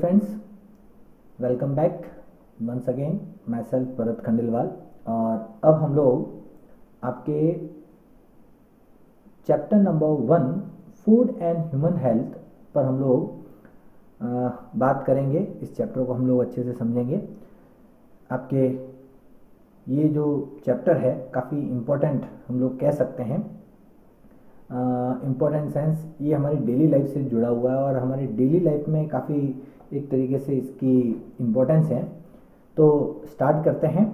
friends, welcome back once again myself Bharat Khandelwal. और अब हम लोग आपके chapter number 1 food and human health पर हम लोग बात करेंगे। इस चैप्टर को हम लोग अच्छे से समझेंगे। आपके ये जो चैप्टर है काफ़ी इम्पोर्टेंट हम लोग कह सकते हैं। इम्पोर्टेंट सेंस ये हमारी डेली लाइफ से जुड़ा हुआ है और हमारी डेली लाइफ में काफ़ी एक तरीके से इसकी इम्पोर्टेंस है। तो स्टार्ट करते हैं।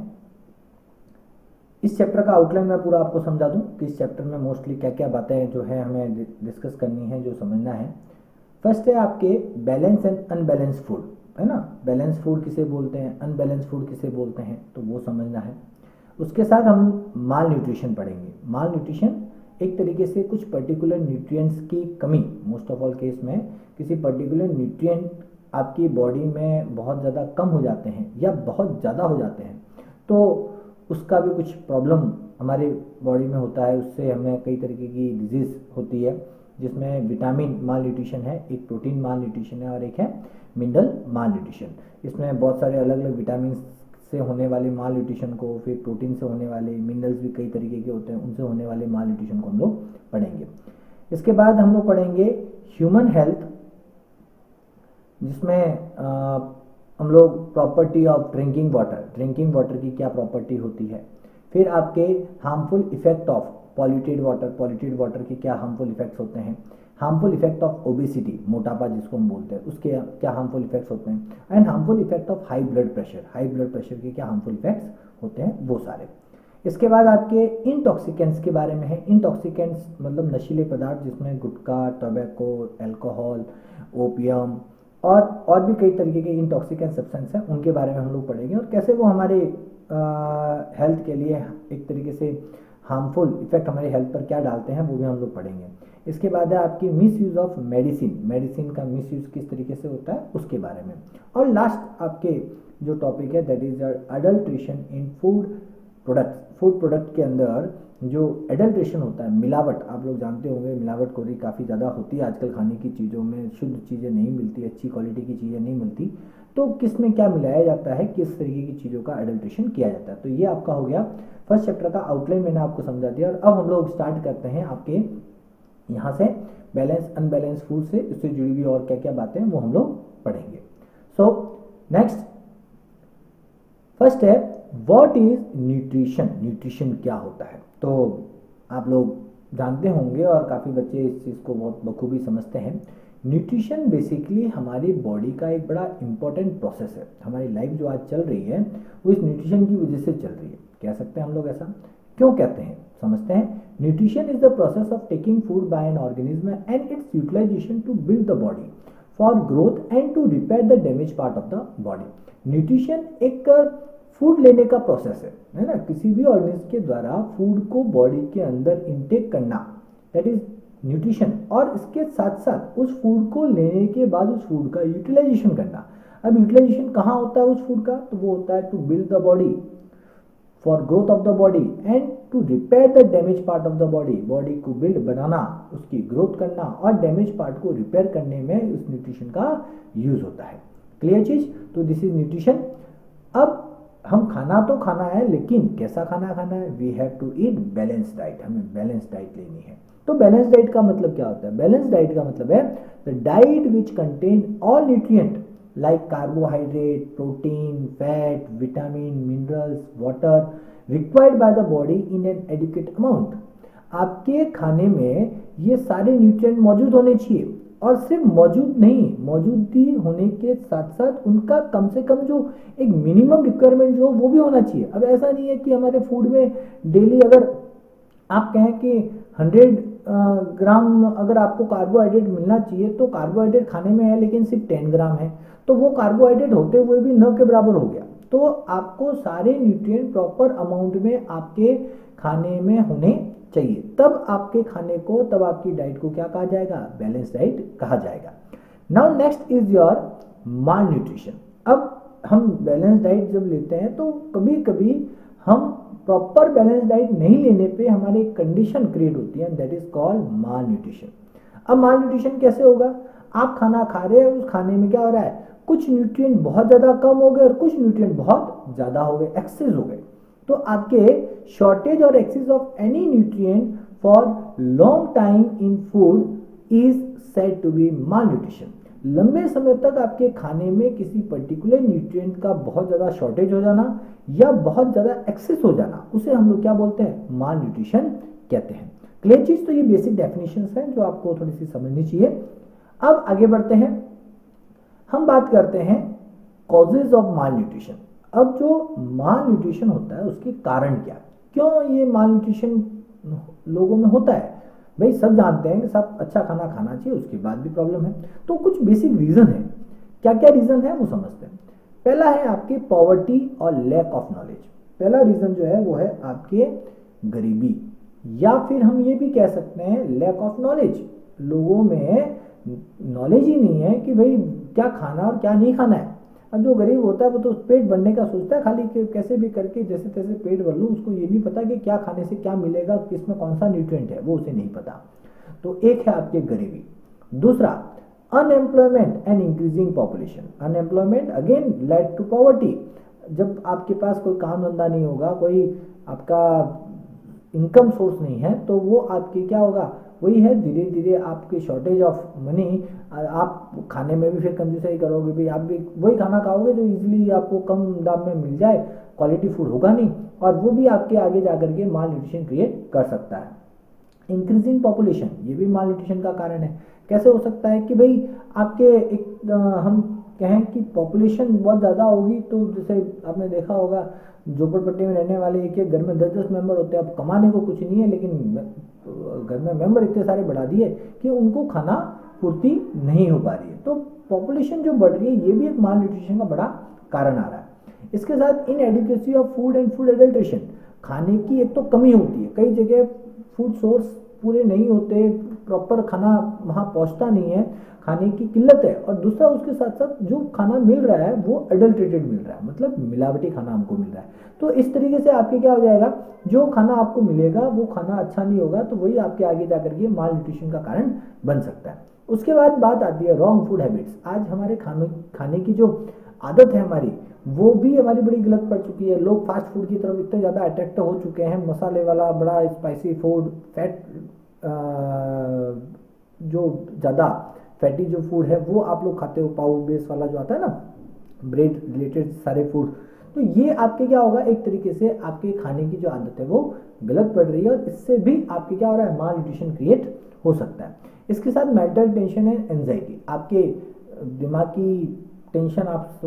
इस चैप्टर का आउटलाइन मैं पूरा आपको समझा दूं कि इस चैप्टर में मोस्टली क्या क्या बातें जो है हमें डिस्कस करनी है, जो समझना है। फर्स्ट है आपके बैलेंस एंड अनबैलेंस फूड, है ना। बैलेंस फूड किसे बोलते हैं, अनबैलेंस फूड किसे बोलते हैं, तो वो समझना है। उसके साथ हम माल न्यूट्रिशन पढ़ेंगे। माल न्यूट्रिशन एक तरीके से कुछ पर्टिकुलर न्यूट्रिएंट्स की कमी, मोस्ट ऑफ ऑल केस में किसी पर्टिकुलर न्यूट्रिएंट आपकी बॉडी में बहुत ज़्यादा कम हो जाते हैं या बहुत ज़्यादा हो जाते हैं, तो उसका भी कुछ प्रॉब्लम हमारी बॉडी में होता है। उससे हमें कई तरीके की डिजीज़ होती है, जिसमें विटामिन माल न्यूट्रिशन है, एक प्रोटीन माल न्यूट्रिशन है और एक है मिनरल माल न्यूट्रिशन। इसमें बहुत सारे अलग अलग विटामिन से होने वाले माल न्यूट्रिशन को, फिर प्रोटीन से होने वाले, मिनरल्स भी कई तरीके के होते हैं, उनसे होने वाले माल न्यूट्रिशन को हम लोग पढ़ेंगे। इसके बाद हम लोग पढ़ेंगे ह्यूमन हेल्थ, जिसमें हम लोग प्रॉपर्टी ऑफ ड्रिंकिंग वाटर की क्या प्रॉपर्टी होती है। फिर आपके harmful effect of polluted water के क्या हार्मफुल इफेक्ट्स होते हैं। हार्मफुल इफेक्ट ऑफ ओबेसिटी, मोटापा जिसको हम बोलते हैं, उसके क्या हार्मफुल इफेक्ट्स होते हैं। And harmful effect of high blood pressure के क्या हार्मफुल इफेक्ट्स होते हैं, वो सारे। इसके बाद आपके इंटॉक्सिकेंट्स के बारे में है। इंटॉक्सिकेंट्स मतलब नशीले पदार्थ, जिसमें गुटखा, टोबैको, अल्कोहल, ओपियम और भी कई तरीके के इंटॉक्सिकेंट सब्सटेंस हैं, उनके बारे में हम लोग पढ़ेंगे और कैसे वो हमारे हेल्थ के लिए एक तरीके से हार्मफुल इफेक्ट हमारी हेल्थ पर क्या डालते हैं, वो भी हम लोग पढ़ेंगे। इसके बाद है आपकी मिस यूज़ ऑफ मेडिसिन का मिस यूज़ किस तरीके से होता है, उसके बारे में। और लास्ट आपके जो टॉपिक है that is adulteration in food product के अंदर जो एडल्ट्रेशन होता है, मिलावट, आप लोग जानते होंगे मिलावटखोरी काफ़ी ज़्यादा होती है आजकल। खाने की चीज़ों में शुद्ध चीज़ें नहीं मिलती, अच्छी क्वालिटी की चीज़ें नहीं मिलती, तो किस में क्या मिलाया जाता है, किस तरीके की चीज़ों का एडल्ट्रेशन किया जाता है। तो ये आपका हो गया फर्स्ट चैप्टर का आउटलाइन, मैंने आपको समझा दिया। और अब हम लोग स्टार्ट करते हैं आपके यहाँ से बैलेंस अनबैलेंस फूड से, इससे जुड़ी हुई और क्या क्या बातें हैं वो हम लोग पढ़ेंगे। सो नेक्स्ट, फर्स्ट है व्हाट इज न्यूट्रिशन क्या होता है। तो आप लोग जानते होंगे और काफ़ी बच्चे इस चीज़ को बहुत बखूबी समझते हैं। न्यूट्रिशन बेसिकली हमारी बॉडी का एक बड़ा इंपॉर्टेंट प्रोसेस है। हमारी लाइफ जो आज चल रही है वो इस न्यूट्रिशन की वजह से चल रही है, कह सकते हैं हम लोग। ऐसा क्यों कहते हैं, समझते हैं। Nutrition is the process of taking food by an organism and its utilisation to build the body for growth and to repair the damage part of the body. Nutrition एक फूड लेने का प्रोसेस है ना। किसी भी organism के द्वारा food को बॉडी के अंदर इनटेक करना, दैट इज न्यूट्रिशन। और इसके साथ साथ उस फूड को लेने के बाद उस फूड का यूटिलाइजेशन करना। अब यूटिलाइजेशन कहाँ होता है उस फूड का, तो वो होता है to build the body for growth of the body and to repair the damage part of the body को बिल्ड बनाना, उसकी ग्रोथ करना और डैमेज पार्ट को रिपेयर करने में उस न्यूट्रिशन का यूज होता है। क्लियर चीज, तो दिस इज न्यूट्रिशन। अब हम खाना तो खाना है, लेकिन कैसा खाना खाना है, we have to eat balance diet, हमें बैलेंस डाइट लेनी है। तो बैलेंस डाइट का मतलब क्या होता है, बैलेंस डाइट का मतलब है the diet which contain all nutrient like carbohydrate, protein, fat, vitamin, minerals, water required by the body in an adequate amount. आपके खाने में ये सारे न्यूट्रिएंट मौजूद होने चाहिए, और सिर्फ मौजूद नहीं, मौजूदगी होने के साथ साथ उनका कम से कम जो एक मिनिमम रिक्वायरमेंट जो वो भी होना चाहिए। अब ऐसा नहीं है कि हमारे फूड में डेली अगर आप कहें कि 100 ग्राम अगर आपको कार्बोहाइड्रेट मिलना चाहिए, तो कार्बोहाइड्रेट खाने में है लेकिन सिर्फ 10 ग्राम है, तो वो कार्बोहाइड्रेट होते हुए भी न के बराबर हो गया। तो आपको सारे न्यूट्रिएंट प्रॉपर अमाउंट में आपके खाने में होने चाहिए, तब आपके खाने को, तब आपकी डाइट को क्या कहा जाएगा, बैलेंस डाइट कहा जाएगा। Now next is your mall nutrition. अब हम बैलेंस डाइट जब लेते हैं तो कभी कभी हम प्रॉपर बैलेंस डाइट नहीं लेने पे हमारे एक कंडीशन क्रिएट होती है, that is called mall nutrition. अब माल न्यूट्रिशन कैसे होगा, आप खाना खा रहे हैं, उस खाने में क्या हो रहा है, कुछ न्यूट्रिएंट बहुत ज़्यादा कम हो गए और कुछ न्यूट्रिएंट बहुत ज़्यादा हो गए, एक्सेस हो गए। तो आपके शॉर्टेज और excess of any nutrient for long time in food is said to be malnutrition. लंबे समय तक आपके खाने में किसी पर्टिकुलर न्यूट्रिएंट का बहुत ज़्यादा शॉर्टेज हो जाना या बहुत ज़्यादा एक्सेस हो जाना, उसे हम लोग क्या बोलते हैं, माल न्यूट्रिशन कहते हैं। क्लियर चीज? तो ये बेसिक डेफिनेशंस हैं जो आपको थोड़ी सी समझनी चाहिए। अब आगे बढ़ते हैं, हम बात करते हैं कॉजेज ऑफ माल न्यूट्रिशन। अब जो माल न्यूट्रिशन होता है उसके कारण क्या, क्यों ये माल न्यूट्रिशन लोगों में होता है? भाई सब जानते हैं कि सब अच्छा खाना खाना चाहिए, उसके बाद भी प्रॉब्लम है। तो कुछ बेसिक रीजन है, क्या क्या रीजन है वो समझते हैं। पहला है आपकी पॉवर्टी और लैक ऑफ नॉलेज। पहला रीजन जो है वो है आपके गरीबी, या फिर हम ये भी कह सकते हैं लैक ऑफ नॉलेज। लोगों में नॉलेज ही नहीं है कि भाई क्या खाना और क्या नहीं खाना है। अब जो गरीब होता है वो तो पेट भरने का सोचता है खाली कि कैसे भी करके जैसे तैसे पेट भर लूँ, उसको ये नहीं पता कि क्या खाने से क्या मिलेगा, किसमें कौन सा न्यूट्रिएंट है, वो उसे नहीं पता। तो एक है आपके गरीबी। दूसरा unemployment and increasing population. Unemployment again led to poverty. जब आपके पास कोई काम धंधा नहीं होगा, कोई आपका इनकम सोर्स नहीं है, तो वो आपके क्या होगा, वही है धीरे धीरे आपकी शॉर्टेज ऑफ मनी। आप खाने में भी फिर कंजूसाई करोगे, भी आप भी वही खाना खाओगे जो इजीली आपको कम दाम में मिल जाए, क्वालिटी फूड होगा नहीं, और वो भी आपके आगे जाकर के माल न्यूट्रिशन क्रिएट कर सकता है। इंक्रीजिंग पॉपुलेशन, ये भी माल न्यूट्रिशन का कारण है। कैसे हो सकता है कि भाई आपके एक हम कहें कि पॉपुलेशन बहुत ज़्यादा होगी, तो जैसे आपने देखा होगा झोपड़पट्टी में रहने वाले एक एक घर में 10-10 मेंबर होते हैं। अब कमाने को कुछ नहीं है, लेकिन घर में मेंबर इतने सारे बढ़ा दिए कि उनको खाना पूर्ति नहीं हो पा रही है। तो पॉपुलेशन जो बढ़ रही है ये भी एक माल न्यूट्रिशन का बड़ा कारण आ रहा है। इसके साथ inadequacy of food and food adulteration. खाने की एक तो कमी होती है, कई जगह फूड सोर्स पूरे नहीं होते, प्रॉपर खाना वहाँ पहुँचता नहीं है, खाने की किल्लत है। और दूसरा उसके साथ साथ जो खाना मिल रहा है वो अडल्ट्रेटेड मिल रहा है, मतलब मिलावटी खाना हमको मिल रहा है। तो इस तरीके से आपके क्या हो जाएगा, जो खाना आपको मिलेगा वो खाना अच्छा नहीं होगा, तो वही आपके आगे जाकर के माल न्यूट्रिशन का कारण बन सकता है। उसके बाद बात आती है रॉन्ग फूड हैबिट्स। आज हमारे खाने की जो आदत है हमारी, वो भी हमारी बड़ी गलत पड़ चुकी है। लोग फास्ट फूड की तरफ इतने ज़्यादा अट्रैक्ट हो चुके हैं, मसाले वाला बड़ा स्पाइसी फूड, फैट जो ज़्यादा फैटी जो फूड है वो आप लोग खाते हो, पाउ बेस वाला जो आता है ना, ब्रेड रिलेटेड सारे फूड। तो ये आपके क्या होगा, एक तरीके से आपके खाने की जो आदत है वो गलत पड़ रही है, और इससे भी आपके क्या हो रहा है, माल न्यूट्रिशन क्रिएट हो सकता है। इसके साथ मेंटल टेंशन एंड एंजाइटी। आपके दिमागी टेंशन, आप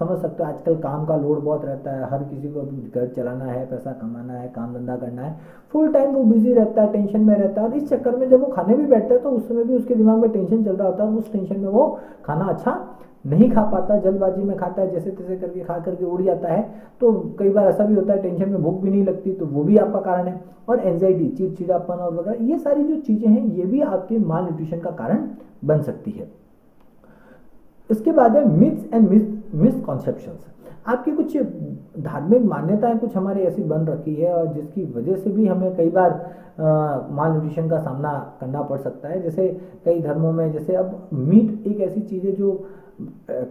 समझ सकते हो आजकल काम का लोड बहुत रहता है, हर किसी को घर चलाना है, पैसा कमाना है, काम धंधा करना है, फुल टाइम वो बिजी रहता है, टेंशन में रहता है। और इस चक्कर में जब वो खाने भी बैठता है तो उस समय भी उसके दिमाग में टेंशन चल रहा होता है, उस टेंशन में वो खाना अच्छा नहीं खा पाता, जल्दबाजी में खाता है, जैसे तैसे करके खा करके उड़ जाता है। तो कई बार ऐसा भी होता है टेंशन में भूख भी नहीं लगती, तो वो भी आपका कारण है। और एंजाइटी, चिड़चिड़ापन और वगैरह, ये सारी जो चीज़ें हैं ये भी आपके माल न्यूट्रिशन का कारण बन सकती है। इसके बाद है मिथ्स एंड मिसकॉन्सेप्शंस। आपकी कुछ धार्मिक मान्यताएं कुछ हमारी ऐसी बन रखी है और जिसकी वजह से भी हमें कई बार माल न्यूट्रिशन का सामना करना पड़ सकता है। जैसे कई धर्मों में, जैसे अब मीट एक ऐसी चीज़ है जो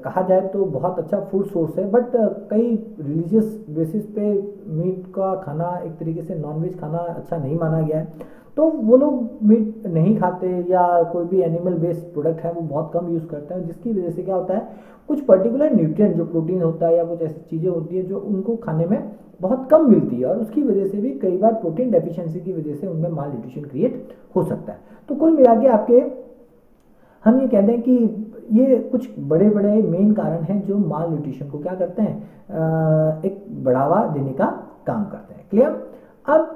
कहा जाए तो बहुत अच्छा फूड सोर्स है, बट कई रिलीजियस बेसिस पे मीट का खाना एक तरीके से नॉनवेज खाना अच्छा नहीं माना गया है। तो वो लोग मीट नहीं खाते या कोई भी एनिमल बेस्ड प्रोडक्ट है वो बहुत कम यूज़ करते हैं, जिसकी वजह से क्या होता है, कुछ पर्टिकुलर न्यूट्रिएंट जो प्रोटीन होता है या कुछ ऐसी चीज़ें होती है जो उनको खाने में बहुत कम मिलती है, और उसकी वजह से भी कई बार प्रोटीन डेफिशिएंसी की वजह से उनमें माल न्यूट्रिशन क्रिएट हो सकता है। तो कुल मिला के आपके हम ये कहते हैं कि ये कुछ बड़े बड़े मेन कारण हैं जो माल न्यूट्रिशन को क्या करते हैं, एक बढ़ावा देने का काम करते हैं। क्लियर? अब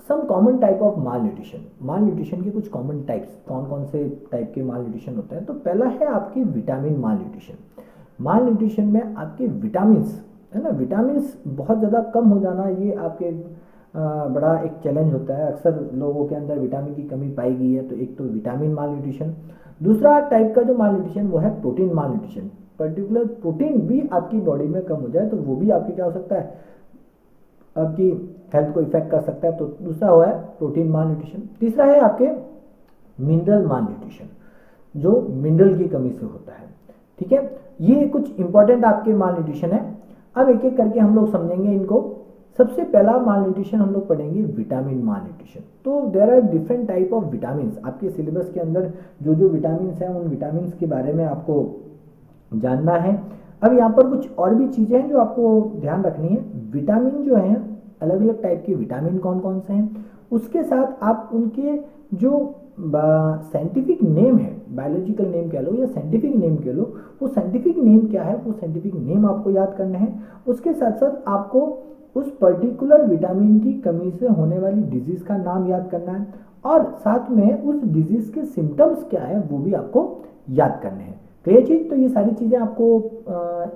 some common type of malnutrition. Malnutrition के कुछ कॉमन टाइप्स, कौन कौन से टाइप के माल न्यूट्रिशन होते हैं। तो पहला है आपकी विटामिन माल न्यूट्रिशन। माल न्यूट्रिशन में आपके विटामिन्स है ना, विटामिन्स बहुत ज़्यादा कम हो जाना, ये आपके बड़ा एक चैलेंज होता है। अक्सर लोगों के अंदर विटामिन की कमी पाई गई है, तो एक तो विटामिन माल न्यूट्रिशन। दूसरा टाइप का जो माल न्यूट्रिशन वो है प्रोटीन माल न्यूट्रिशन। पर्टिकुलर प्रोटीन भी आपकी बॉडी में कम हो जाए तो वो भी आपकी क्या हो सकता है, आपकी हेल्थ को इफेक्ट कर सकता है। तो दूसरा हुआ है प्रोटीन माल न्यूट्रिशन। तीसरा है आपके मिनरल माल न्यूट्रिशन, जो मिनरल की कमी से होता है। ठीक है, ये कुछ इंपॉर्टेंट आपके माल न्यूट्रिशन है। अब एक एक करके हम लोग समझेंगे इनको। सबसे पहला माल न्यूट्रिशन हम लोग पढ़ेंगे विटामिन माल न्यूट्रिशन। तो there are different type of vitamin. आपके सिलेबस के अंदर जो जो विटामिन हैं उन विटामिन के बारे में आपको जानना है। अब यहाँ पर कुछ और भी चीज़ें हैं जो आपको ध्यान रखनी है। विटामिन जो हैं, अलग अलग टाइप के विटामिन कौन कौन से हैं, उसके साथ आप उनके जो साइंटिफिक नेम है, बायोलॉजिकल नेम कह लो या साइंटिफिक नेम कह लो, वो साइंटिफिक नेम क्या है, वो साइंटिफिक नेम आपको याद करना है। उसके साथ साथ आपको उस पर्टिकुलर विटामिन की कमी से होने वाली डिजीज का नाम याद करना है, और साथ में उस डिजीज के सिम्टम्स क्या है वो भी आपको याद करने हैं। क्लियर चीज? तो ये सारी चीजें आपको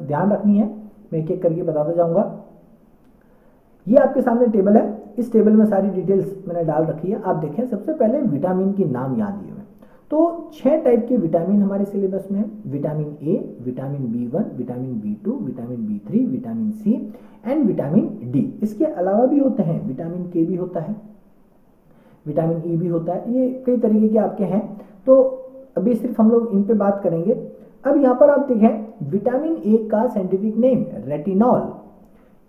ध्यान रखनी है। मैं एक एक करके बताता जाऊंगा। ये आपके सामने टेबल है, इस टेबल में सारी डिटेल्स मैंने डाल रखी है। आप देखें, सबसे पहले विटामिन के नाम याद दिए हुए। तो 6 टाइप के विटामिन हमारे सिलेबस में है। Vitamin A, vitamin B one, vitamin B two, vitamin बी3, vitamin C and vitamin D. इसके अलावा भी होते हैं, विटामिन के भी होता है, विटामिन ई भी होता है। ये कई तरीके के आपके हैं, तो अभी सिर्फ हम लोग इन पे बात करेंगे। अब यहाँ पर आप देखें, विटामिन ए का साइंटिफिक नेम रेटिनॉल।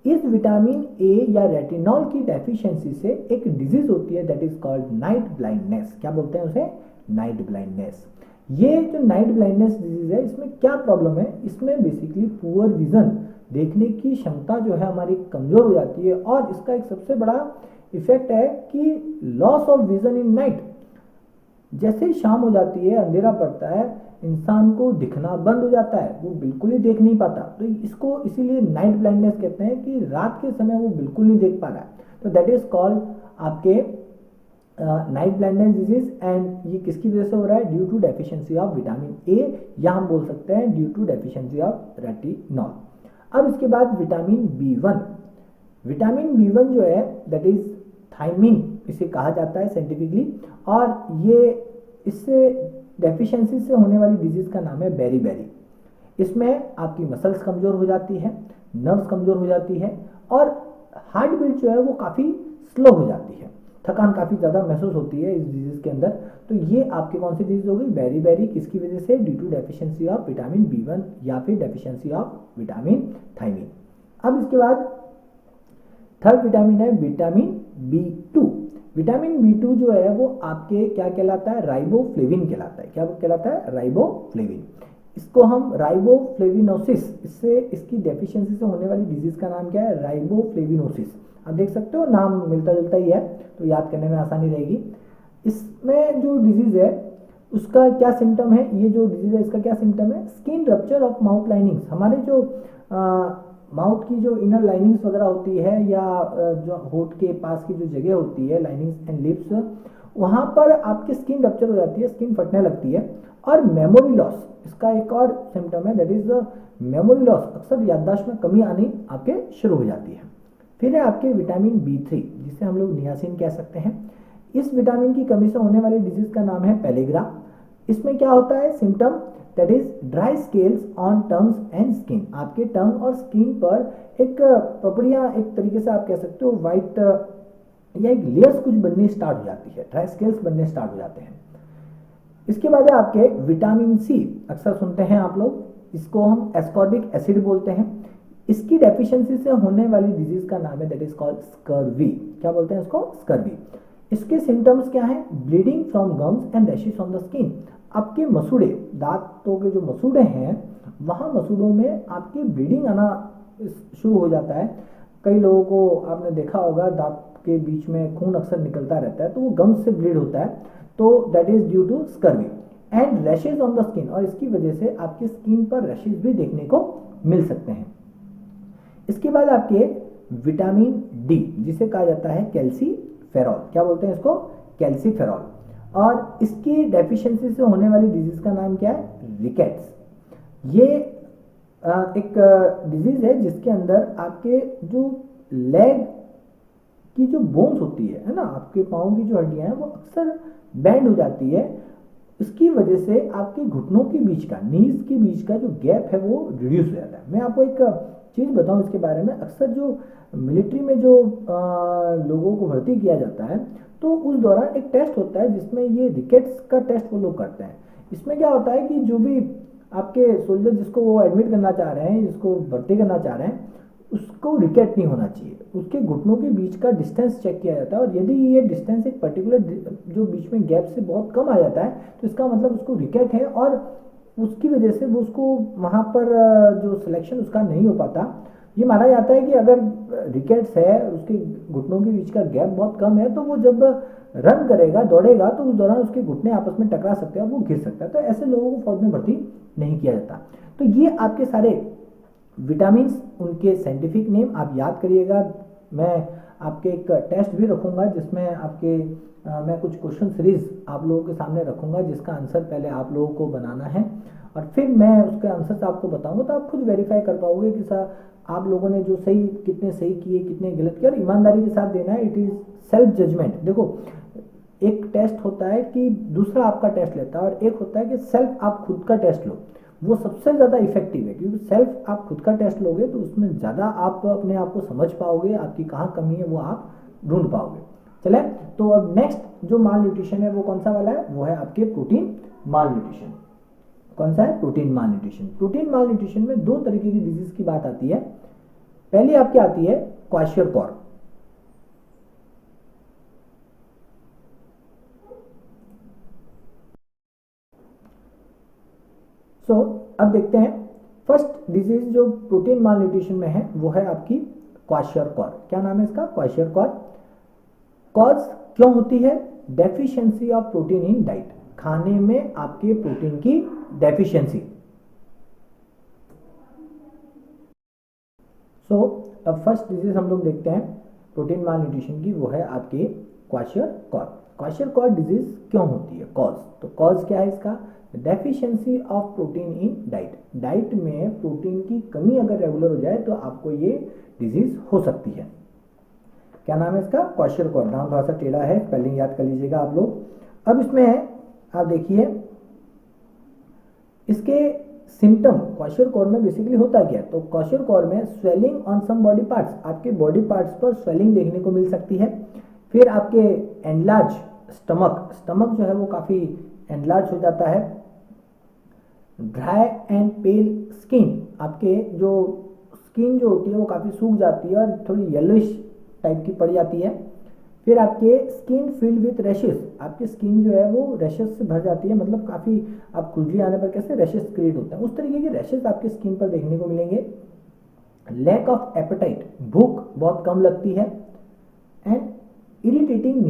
इस विटामिन ए या रेटिनॉल की डेफिशिएंसी से एक डिजीज होती है, that is called night blindness. क्या बोलते हैं उसे? Night blindness. ये जो नाइट ब्लाइंडनेस डिजीज है, इसमें क्या प्रॉब्लम है? इसमें बेसिकली पुअर विजन, देखने की क्षमता जो है हमारी कमजोर हो जाती है, और इसका एक सबसे बड़ा इफेक्ट है कि loss of vision in night. जैसे ही शाम हो जाती है, अंधेरा पड़ता है, इंसान को दिखना बंद हो जाता है, वो बिल्कुल ही देख नहीं पाता। तो इसको इसीलिए नाइट ब्लाइंडनेस कहते हैं कि रात के समय वो बिल्कुल नहीं देख पा रहा है। तो दैट इज कॉल्ड आपके नाइट ब्लाइंडनेस डिजीज। एंड ये किसकी वजह से हो रहा है? Due to deficiency of vitamin A, या हम बोल सकते हैं due to deficiency of retinol. अब इसके बाद विटामिन बी1। विटामिन बी1 जो है, दैट इज थायमिन इसे कहा जाता है साइंटिफिकली, और ये इससे डेफिशिएंसी से होने वाली डिजीज का नाम है बेरी। इसमें आपकी मसल्स कमजोर हो जाती है, नर्व्स कमजोर हो जाती है, और हार्ट बीट जो है वो काफी स्लो हो जाती है, थकान काफी ज्यादा महसूस होती है इस डिजीज के अंदर। तो ये आपकी कौन सी डिजीज हो गई? बेरी। किसकी वजह से? Due to deficiency of vitamin B one या फिर डेफिशिएंसी ऑफ विटामिन थायमिन। अब इसके बाद थर्ड विटामिन है विटामिन बी2। विटामिन बी2 जो है वो आपके क्या कहलाता है? राइबोफ्लेविन कहलाता है। क्या कहलाता है? राइबोफ्लेविन। इसको हम राइबोफ्लेविनोसिस, इससे इसकी डेफिशिएंसी से होने वाली डिजीज का नाम क्या है? राइबोफ्लेविनोसिस। आप देख सकते हो नाम मिलता जुलता ही है, तो याद करने में आसानी रहेगी। इसमें जो डिजीज है उसका क्या सिम्टम है? ये जो डिजीज है इसका क्या सिम्टम है? Skin rupture of mouth linings. हमारे जो माउथ की जो इनर लाइनिंग्स वगैरह होती है, या जो होठ के पास की जो जगह होती है, लाइनिंग्स एंड लिप्स, वहां पर आपकी स्किन रप्चर हो जाती है, स्किन फटने लगती है। और मेमोरी लॉस, इसका एक और सिम्टम है, दैट इज मेमोरी लॉस। अक्सर याददाश्त में कमी आनी आपके शुरू हो जाती है। फिर है आपके विटामिन बी3, जिसे हम लोग नियासिन कह सकते हैं। इस विटामिन की कमी से होने वाली डिजीज का नाम है पेलिग्रा। इसमें क्या होता है? Symptom that is dry scales on tongues and skin. आपके टंग और स्किन पर एक पपड़ियां, एक तरीके से आप कह सकते हो व्हाइट या एक लेयर्स कुछ बननी स्टार्ट हो जाती है, ड्राई स्केल्स बनने स्टार्ट हो जाते हैं। इसके बाद है आपके विटामिन सी। अक्सर सुनते हैं आप लोग, इसको हम एस्कॉर्बिक एसिड बोलते हैं। इसकी डेफिशिएंसी से होने वाली डिजीज का नाम है दैट इज कॉल्ड स्कर्वी। क्या बोलते हैं इसको? स्कर्वी। इसके सिम्टम्स क्या हैं? Bleeding from gums and rashes on the skin. आपके मसूड़े, दांतों के जो मसूड़े हैं, वहां मसूड़ों में आपकी ब्लीडिंग आना शुरू हो जाता है। कई लोगों को आपने देखा होगा दांत के बीच में खून अक्सर निकलता रहता है, तो वो गम्स से ब्लीड होता है, तो that is due to scurvy. And rashes on the skin, और इसकी वजह से आपकी स्किन पर रैशेज भी देखने को मिल सकते हैं। इसके बाद आपके विटामिन डी, जिसे कहा जाता है कैल्सीफेरॉल। क्या बोलते हैं इसको? कैल्सीफेरॉल। और इसकी डेफिशिएंसी से होने वाली डिजीज का नाम क्या है? रिकेट्स। ये एक डिजीज है जिसके अंदर आपके जो लेग की जो बोन्स होती है ना, आपके पाँव की जो हड्डियां हैं वो अक्सर बैंड हो जाती है। इसकी वजह से आपके घुटनों के बीच का, नीज के बीच का जो गैप है वो रिड्यूस हो जाता है। मैं आपको एक चीज बताऊं इसके बारे में। अक्सर जो मिलिट्री में जो लोगों को भर्ती किया जाता है, तो उस दौरान एक टेस्ट होता है जिसमें ये रिकेट्स का टेस्ट वो लोग करते हैं। इसमें क्या होता है कि जो भी आपके सोल्जर जिसको वो एडमिट करना चाह रहे हैं, जिसको भर्ती करना चाह रहे हैं, उसको रिकेट नहीं होना चाहिए। उसके घुटनों के बीच का डिस्टेंस चेक किया जाता है, और यदि ये डिस्टेंस एक पर्टिकुलर जो बीच में गैप से बहुत कम आ जाता है तो इसका मतलब उसको रिकेट है, और उसकी वजह से वो उसको वहाँ पर जो सिलेक्शन उसका नहीं हो पाता। ये माना जाता है कि अगर रिकेट्स है, उसके घुटनों के बीच का गैप बहुत कम है, तो वो जब रन करेगा, दौड़ेगा, तो उस दौरान उसके घुटने आपस में टकरा सकते हैं और वो गिर सकता है। तो ऐसे लोगों को फौज में भर्ती नहीं किया जाता। तो ये आपके सारे विटामिन, उनके साइंटिफिक नेम आप याद करिएगा। मैं आपके एक टेस्ट भी रखूंगा जिसमें आपके मैं कुछ क्वेश्चन सीरीज आप लोगों के सामने रखूंगा, जिसका आंसर पहले आप लोगों को बनाना है और फिर मैं उसके आंसर आपको बताऊंगा, तो आप खुद वेरीफाई कर पाओगे कि सर आप लोगों ने जो सही कितने सही किए, कितने गलत किए, और ईमानदारी के साथ देना है। It is self judgement. देखो, एक टेस्ट होता है कि दूसरा आपका टेस्ट लेता है, और एक होता है कि सेल्फ आप खुद का टेस्ट लो। वो सबसे ज़्यादा इफेक्टिव है, क्योंकि सेल्फ आप खुद का टेस्ट लोगे तो उसमें ज़्यादा आप अपने आप को समझ पाओगे, आपकी कहाँ कमी है वो आप ढूंढ पाओगे। चले, तो अब नेक्स्ट जो माल न्यूट्रिशन है वो कौन सा वाला है? वो है आपके प्रोटीन माल न्यूट्रिशन। कौन सा है? प्रोटीन माल न्यूट्रिशन। प्रोटीन माल न्यूट्रिशन में दो तरीके की डिजीज की बात आती है। पहली आपकी आती है क्वाशियरकॉर। अब देखते हैं फर्स्ट डिजीज जो प्रोटीन माल न्यूट्रिशन में है वो है आपकी क्वाशियरकॉर। क्या नाम है इसका? क्वाशियरकॉर। कॉज क्यों होती है? Deficiency of protein in diet. खाने में आपके प्रोटीन की डेफिशिएंसी। अब फर्स्ट डिजीज हम लोग देखते हैं प्रोटीन माल न्यूट्रिशन की, वो है आपकी क्वाशियरकॉर। क्वाशियरकॉर डिजीज क्यों होती है? कॉज। तो कॉज क्या है इसका? Deficiency of protein in diet. Diet में प्रोटीन की कमी अगर रेगुलर हो जाए तो आपको ये डिजीज हो सकती है। क्या नाम है इसका? क्वाशियरकॉर। नाम थोड़ा सा टेढ़ा है, स्पेलिंग याद कर लीजिएगा आप लोग। अब इसमें आप देखिए इसके सिम्टम क्वाशियरकॉर में बेसिकली होता क्या है? तो क्वाशियरकॉर में swelling on some body parts, आपके बॉडी पार्ट्स पर स्वेलिंग देखने को मिल सकती है। फिर आपके एनलार्ज स्टमक, स्टमक जो है वो काफ़ी एनलार्ज हो जाता है। ड्राई एंड पेल स्किन, आपके जो स्किन जो होती है वो काफ़ी सूख जाती है और थोड़ी येलोइश टाइप की पड़ जाती है। फिर आपके स्किन फिल्ड विथ रैशेस, आपकी स्किन जो है वो रैशेस से भर जाती है, मतलब काफ़ी आप खुजली आने पर कैसे रैशेस क्रिएट होते हैं, उस तरीके के रैशेस आपकी स्किन पर देखने को मिलेंगे। लैक ऑफ एपेटाइट, भूख बहुत कम लगती है। एंड इरिटेटिंग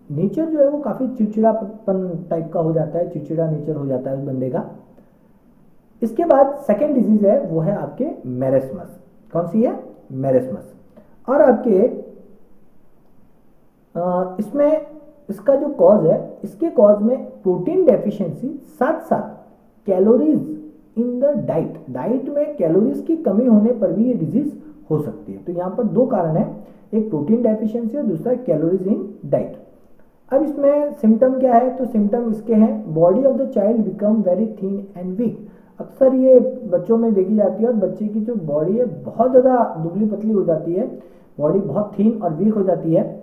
नेचर जो है वो काफ़ी चिड़चिड़ापन टाइप का हो जाता है, चिड़चिड़ा नेचर हो जाता है उस बंदे का। इसके बाद सेकेंड डिजीज है वो है आपके मेरेस्मस। कौन सी है? मेरेस्मस। और आपके इसमें इसका जो कॉज है, इसके कॉज में प्रोटीन डेफिशिएंसी, साथ साथ calories in the diet, diet में कैलोरीज की कमी होने पर भी ये डिजीज हो सकती है। तो यहाँ पर दो कारण है, एक प्रोटीन डेफिशिएंसी और दूसरा कैलोरीज इन डाइट। अब इसमें सिम्टम क्या है? तो सिम्टम इसके हैं, body of the child become very thin and weak. अक्सर ये बच्चों में देखी जाती है और बच्चे की जो बॉडी है बहुत ज़्यादा दुबली पतली हो जाती है, बॉडी बहुत थिन और वीक हो जाती है।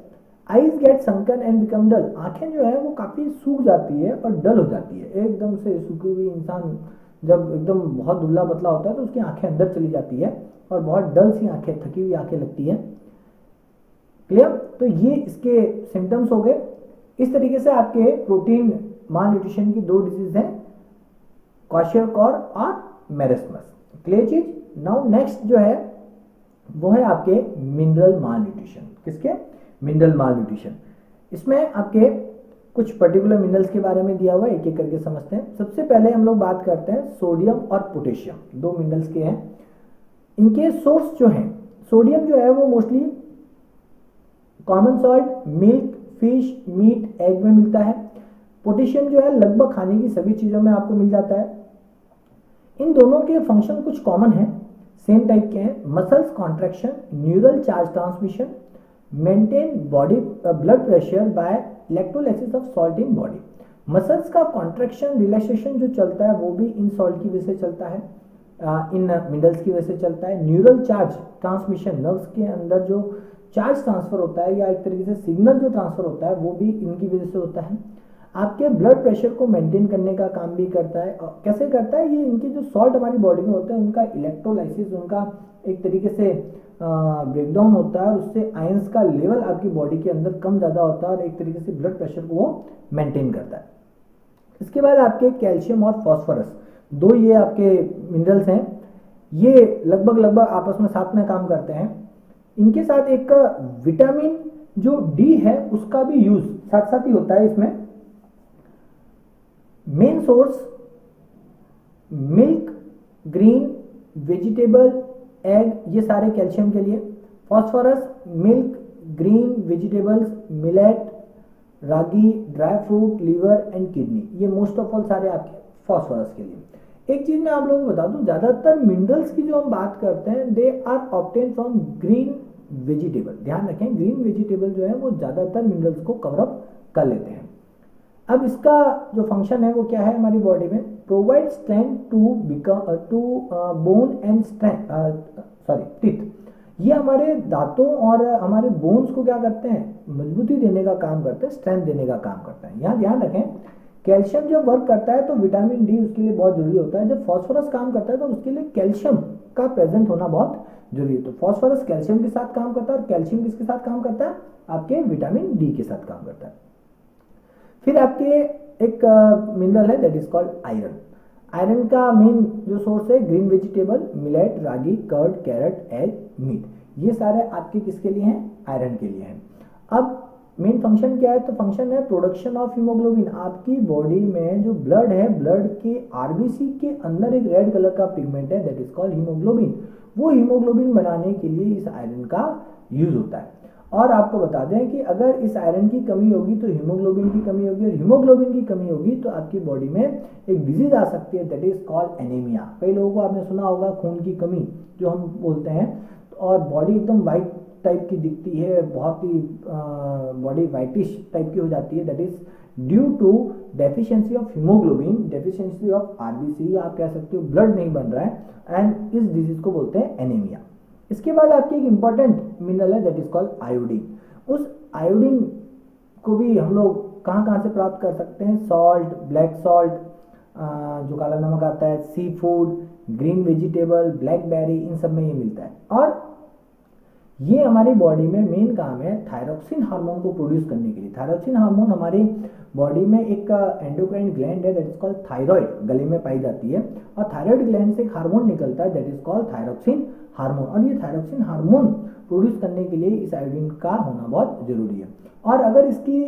Eyes get sunken and become dull, आंखें जो है वो काफ़ी सूख जाती है और डल हो जाती है। एकदम से सूखी हुई इंसान जब एकदम बहुत दुबला पतला होता है तो उसकी आंखें अंदर चली जाती है और बहुत डल सी आंखें, थकी हुई आंखें लगती है। क्लियर? तो ये इसके सिम्टम्स हो गए। इस तरीके से आपके प्रोटीन माल न्यूट्रिशन की दो डिजीज हैं, क्वाशियरकॉर और मेरेस्मस। क्लियर चीज? नाउ नेक्स्ट जो है वो है आपके मिनरल माल न्यूट्रिशन। किसके? मिनरल माल न्यूट्रिशन। इसमें आपके कुछ पर्टिकुलर मिनरल्स के बारे में दिया हुआ है, एक एक करके समझते हैं। सबसे पहले हम लोग बात करते हैं सोडियम और पोटेशियम, दो मिनरल्स के हैं। इनके सोर्स जो हैं, सोडियम जो है वो mostly common salt, milk, fish, meat, egg में मिलता है। पोटेशियम जो है लगभग खाने की सभी चीज़ों में आपको मिल जाता है। इन दोनों के फंक्शन कुछ कॉमन है, सेम टाइप के हैं। Muscles contraction, neural charge transmission, maintain body blood pressure by electrolysis of salt in body. Muscles का कॉन्ट्रैक्शन, रिलैक्सेशन जो चलता है वो भी इन सॉल्ट की वजह से चलता है, इन मिनरल्स की वजह से चलता है। न्यूरल चार्ज ट्रांसमिशन, नर्व्स के अंदर जो चार्ज ट्रांसफर होता है या एक तरीके से सिग्नल जो ट्रांसफर होता है वो भी इनकी वजह से होता है। आपके ब्लड प्रेशर को मेंटेन करने का काम भी करता है। और कैसे करता है, ये इनके जो सॉल्ट हमारी बॉडी में होते हैं उनका इलेक्ट्रोलाइसिस, उनका एक तरीके से ब्रेकडाउन होता है और उससे आयंस का लेवल आपकी बॉडी के अंदर कम ज़्यादा होता है और एक तरीके से ब्लड प्रेशर को वो मेंटेन करता है। इसके बाद आपके कैल्शियम और फॉस्फोरस, दो ये आपके मिनरल्स हैं, ये लगभग आपस में साथ में काम करते हैं। इनके साथ एक विटामिन जो डी है उसका भी यूज साथ साथ ही होता है इसमें। Main source milk, green vegetable, egg, ये सारे कैल्शियम के लिए। Phosphorus milk, green vegetables, millet, ragi, dry fruit, liver and kidney, ये मोस्ट ऑफ ऑल सारे आपके फॉस्फोरस के लिए। एक चीज मैं आप लोगों को बता दूं, ज्यादातर मिनरल्स की जो हम बात करते हैं they are obtain from green vegetable. ध्यान रखें, ग्रीन वेजिटेबल जो है वो ज्यादातर मिनरल्स को कवर अप कर लेते हैं। अब इसका जो फंक्शन है वो क्या है हमारी बॉडी में, provide strength to bone and teeth. ये हमारे दांतों और हमारे बोन्स को क्या करते हैं, मजबूती देने का काम करते हैं, स्ट्रेंथ देने का काम करते हैं। यहाँ ध्यान रखें, कैल्शियम जब वर्क करता है तो विटामिन डी उसके लिए बहुत जरूरी होता है। जब फॉस्फोरस काम करता है तो उसके लिए कैल्शियम का प्रेजेंट होना बहुत जरूरी है। तो फॉस्फोरस कैल्शियम के साथ काम करता है और कैल्शियम किसके साथ काम करता है, आपके विटामिन डी के साथ काम करता है। फिर आपके एक मिनरल है that is called iron. Iron का मेन जो सोर्स है ग्रीन वेजिटेबल, मिलेट, रागी, कर्ड, कैरेट, एग, मीट, ये सारे आपके किसके लिए हैं, आयरन के लिए हैं। अब मेन फंक्शन क्या है, तो फंक्शन है प्रोडक्शन ऑफ हीमोग्लोबिन। आपकी बॉडी में जो ब्लड है, ब्लड के आरबीसी के अंदर एक रेड कलर का पिगमेंट है दैट इज कॉल्ड हीमोग्लोबिन। वो हीमोग्लोबिन बनाने के लिए इस आयरन का यूज होता है। और आपको बता दें कि अगर इस आयरन की कमी होगी तो हीमोग्लोबिन की कमी होगी, और हीमोग्लोबिन की कमी होगी तो आपकी बॉडी में एक डिजीज आ सकती है दैट इज कॉल्ड एनीमिया। कई लोगों को आपने सुना होगा खून की कमी जो हम बोलते हैं, और बॉडी एकदम वाइट टाइप की दिखती है, बहुत ही बॉडी वाइटिश टाइप की हो जाती है, that is due to deficiency of haemoglobin, deficiency of RBC, आप कह सकते हो ब्लड नहीं बन रहा है, एंड इस डिजीज को बोलते हैं एनीमिया। इसके बाद आपकी एक इंपॉर्टेंट मिनरल है दैट इज कॉल्ड आयोडीन। उस आयोडीन को भी हम लोग कहाँ कहाँ से प्राप्त कर सकते हैं, सॉल्ट, ब्लैक सॉल्ट जो काला नमक आता है, sea food, green vegetable, blackberry, इन सब में ये मिलता है। और ये हमारी बॉडी में मेन काम है थायरोक्सिन हार्मोन को प्रोड्यूस करने के लिए। थायरोक्सिन हार्मोन हमारी बॉडी में एक एंडोक्राइन ग्लैंड है दैट इज कॉल्ड थायराइड, गले में पाई जाती है, और थायराइड ग्लैंड से एक हार्मोन निकलता है that is called thyroxine hormone. और ये थायरोक्सिन हार्मोन प्रोड्यूस करने के लिए इस आयोडीन का होना बहुत जरूरी है। और अगर इसकी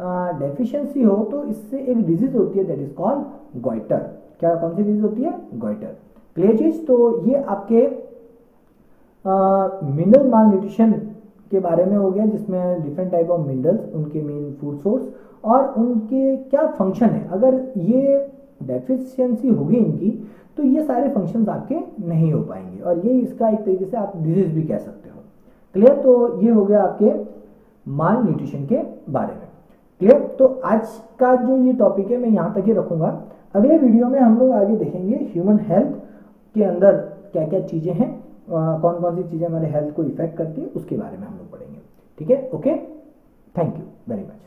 डेफिशिएंसी हो तो इससे एक डिजीज होती है दैट इज कॉल्ड गॉइटर। क्या, कौन सी डिजीज होती है, गॉइटर। क्लियर चीज। तो ये आपके मिनरल माल न्यूट्रिशन के बारे में हो गया, जिसमें डिफरेंट टाइप ऑफ मिनरल्स, उनके मेन फूड सोर्स और उनके क्या फंक्शन है। अगर ये डेफिशिएंसी होगी इनकी तो ये सारे फंक्शंस आपके नहीं हो पाएंगे, और ये इसका एक तरीके से आप डिजीज भी कह सकते हो। क्लियर। तो ये हो गया आपके माल न्यूट्रिशन के बारे में। क्लियर। तो आज का जो ये टॉपिक है मैं यहाँ तक ही रखूंगा। अगले वीडियो में हम लोग आगे देखेंगे ह्यूमन हेल्थ के अंदर क्या क्या चीजें हैं, कौन कौन सी चीजें हमारे हेल्थ को इफेक्ट करती है, उसके बारे में हम लोग पढ़ेंगे। ठीक है, okay, thank you very much.